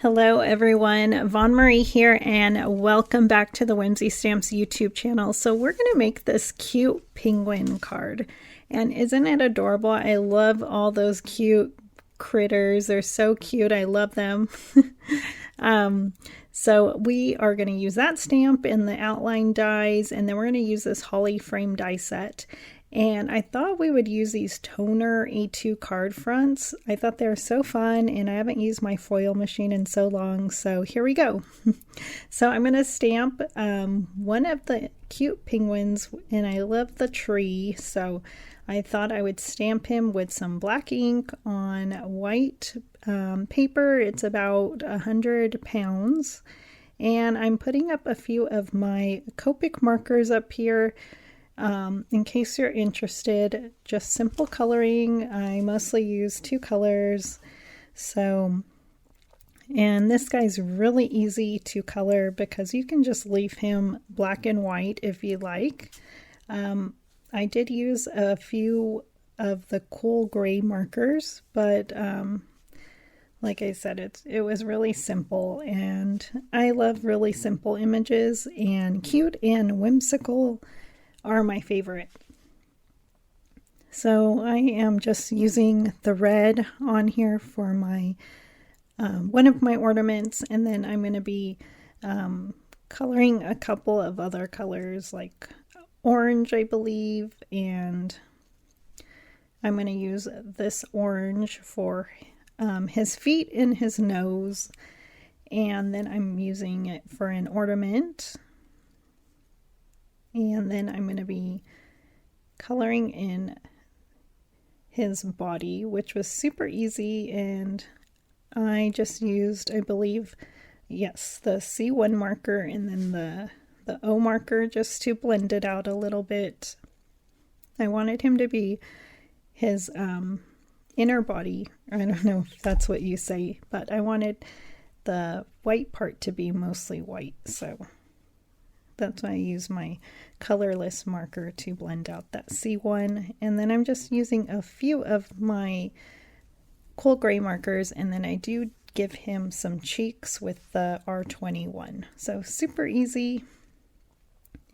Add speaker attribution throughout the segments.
Speaker 1: Hello everyone, Von Marie here and welcome back to the Whimsy Stamps YouTube channel. So we're going to make this cute penguin card, and isn't it adorable? I love all those cute critters. They're so cute. I love them. So we are going to use that stamp in the outline dies, and then we're going to use this holly frame die set. And I thought we would use these toner A2 card fronts. I thought they were so fun, and I haven't used my foil machine in so long, so here we go. So I'm going to stamp one of the cute penguins, and I love the tree, so I thought I would stamp him with some black ink on white paper. It's about 100 pounds, and I'm putting up a few of my Copic markers up here. In case you're interested, just simple coloring. I mostly use two colors. So, and this guy's really easy to color because you can just leave him black and white if you like. I did use a few of the cool gray markers, but like I said, it was really simple, and I love really simple images, and cute and whimsical are my favorite. So I am just using the red on here for my one of my ornaments, and then I'm going to be coloring a couple of other colors like orange, I believe, and I'm going to use this orange for his feet and his nose, and then I'm using it for an ornament. And then I'm going to be coloring in his body, which was super easy, and I just used, I believe, yes, the C1 marker and then the O marker just to blend it out a little bit. I wanted him to be his inner body. I don't know if that's what you say, but I wanted the white part to be mostly white, so that's why I use my colorless marker to blend out that C1. And then I'm just using a few of my cool gray markers, and then I do give him some cheeks with the R21. So super easy.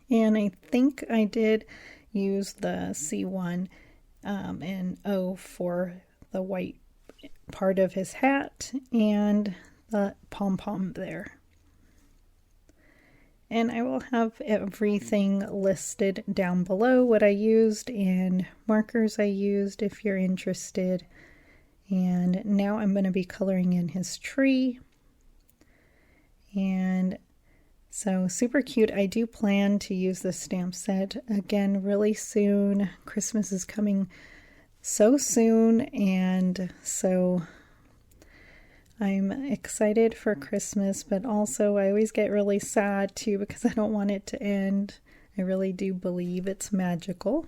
Speaker 1: And I think I did use the C1 and O for the white part of his hat and the pom-pom there. And I will have everything listed down below, what I used and markers I used if you're interested. And now I'm going to be coloring in his tree. And so super cute. I do plan to use this stamp set again really soon. Christmas is coming so soon, and so I'm excited for Christmas, but also I always get really sad too because I don't want it to end. I really do believe it's magical.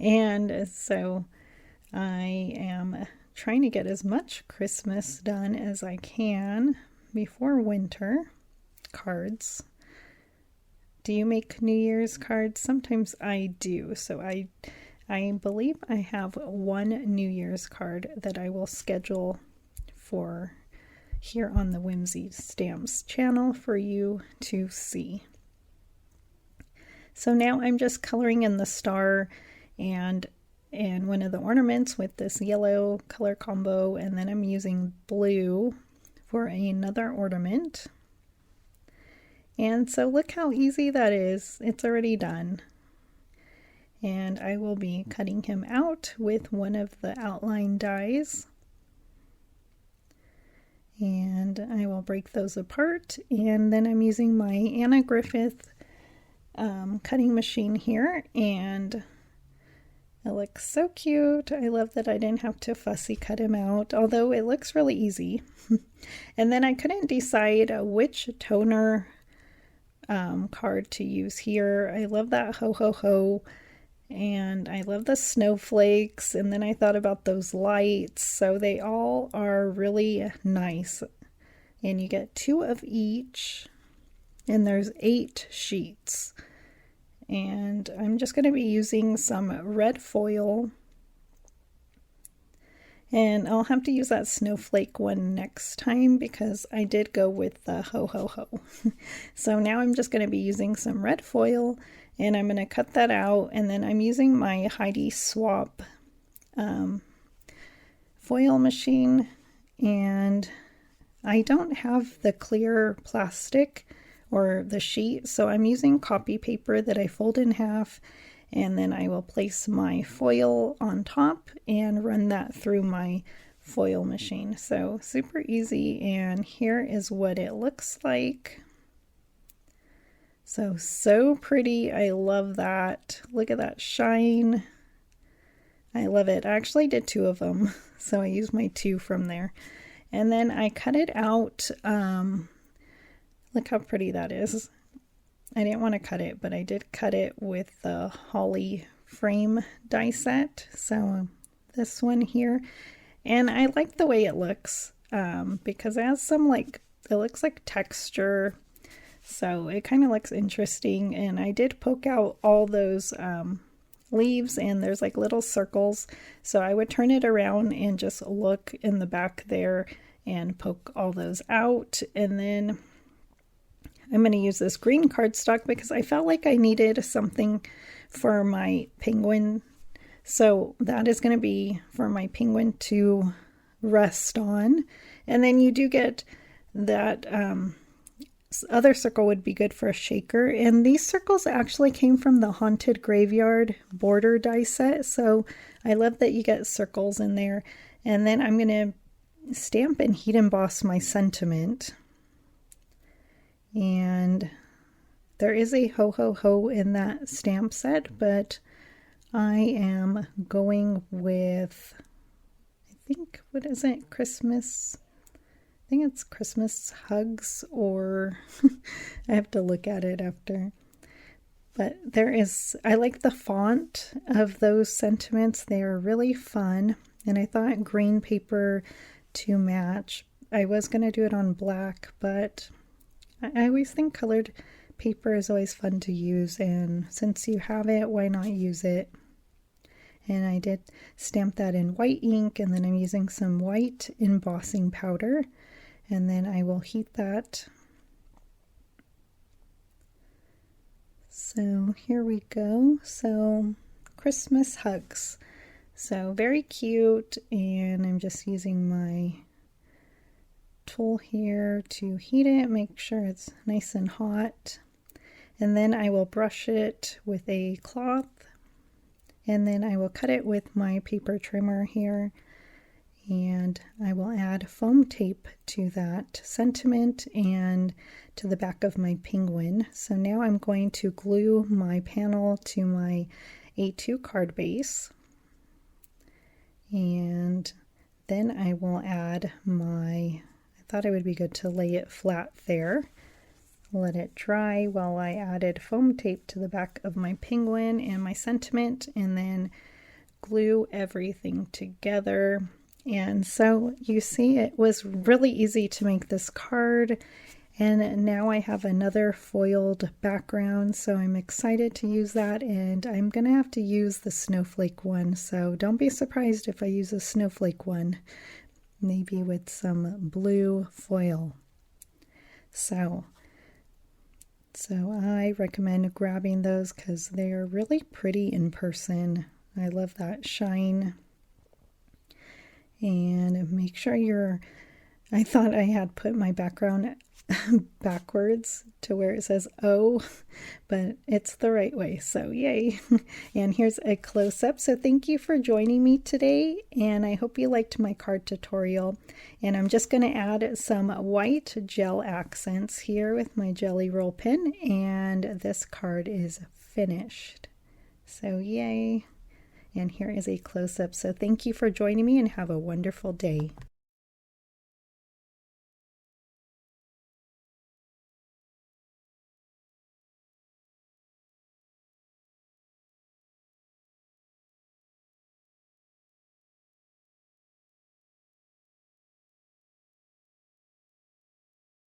Speaker 1: And so I am trying to get as much Christmas done as I can before winter cards. Do you make New Year's cards? Sometimes I do. So I believe I have one New Year's card that I will schedule for here on the Whimsy Stamps channel for you to see. So now I'm just coloring in the star and one of the ornaments with this yellow color combo, and then I'm using blue for another ornament. And so look how easy that is. It's already done. And I will be cutting him out with one of the outline dies. And I will break those apart, and then I'm using my Anna Griffith cutting machine here, and it looks so cute. I love that I didn't have to fussy cut him out, although it looks really easy. And then I couldn't decide which toner card to use here. I love that ho ho ho, and I love the snowflakes, and then I thought about those lights, so they all are really nice. And you get 2 of each, and there's 8 sheets. And I'm just going to be using some red foil, And I'll have to use that snowflake one next time because I did go with the ho ho ho. So now I'm just going to be using some red foil and I'm going to cut that out, and then I'm using my Heidi Swap foil machine, and I don't have the clear plastic or the sheet, so I'm using copy paper that I fold in half, and then I will place my foil on top and run that through my foil machine. So super easy, and here is what it looks like. So pretty. I love that. Look at that shine. I love it. I actually did 2 of them, so I used my 2 from there. And then I cut it out. Look how pretty that is. I didn't want to cut it, but I did cut it with the holly frame die set. So this one here. And I like the way it looks because it has some it looks like texture. So it kind of looks interesting. And I did poke out all those leaves, and there's like little circles. So I would turn it around and just look in the back there and poke all those out. And then I'm going to use this green cardstock because I felt like I needed something for my penguin. So that is going to be for my penguin to rest on. And then you do get that other circle would be good for a shaker. And these circles actually came from the Haunted Graveyard border die set. So I love that you get circles in there. And then I'm going to stamp and heat emboss my sentiment. And there is a ho ho ho in that stamp set, but I am going with, I think, what is it? Christmas. I think it's Christmas Hugs, or I have to look at it after. But there is, I like the font of those sentiments. They are really fun. And I thought green paper to match. I was going to do it on black, but I always think colored paper is always fun to use. And since you have it, why not use it? And I did stamp that in white ink, and then I'm using some white embossing powder. And then I will heat that. So here we go. So Christmas Hugs. So very cute, and I'm just using my tool here to heat it, make sure it's nice and hot. And then I will brush it with a cloth, and then I will cut it with my paper trimmer here. And I will add foam tape to that sentiment and to the back of my penguin. So now I'm going to glue my panel to my A2 card base. And then I will add I thought it would be good to lay it flat there. Let it dry while I added foam tape to the back of my penguin and my sentiment, and then glue everything together. And so you see, it was really easy to make this card, and now I have another foiled background, so I'm excited to use that. And I'm gonna have to use the snowflake one, so don't be surprised if I use a snowflake one, maybe with some blue foil. So I recommend grabbing those because they're really pretty in person. I love that shine. And make sure I thought I had put my background backwards to where it says O, but it's the right way, so yay. And here's a close-up. So thank you for joining me today, and I hope you liked my card tutorial. And I'm just going to add some white gel accents here with my jelly roll pen, and this card is finished. So yay. And here is a close-up. So thank you for joining me, and have a wonderful day.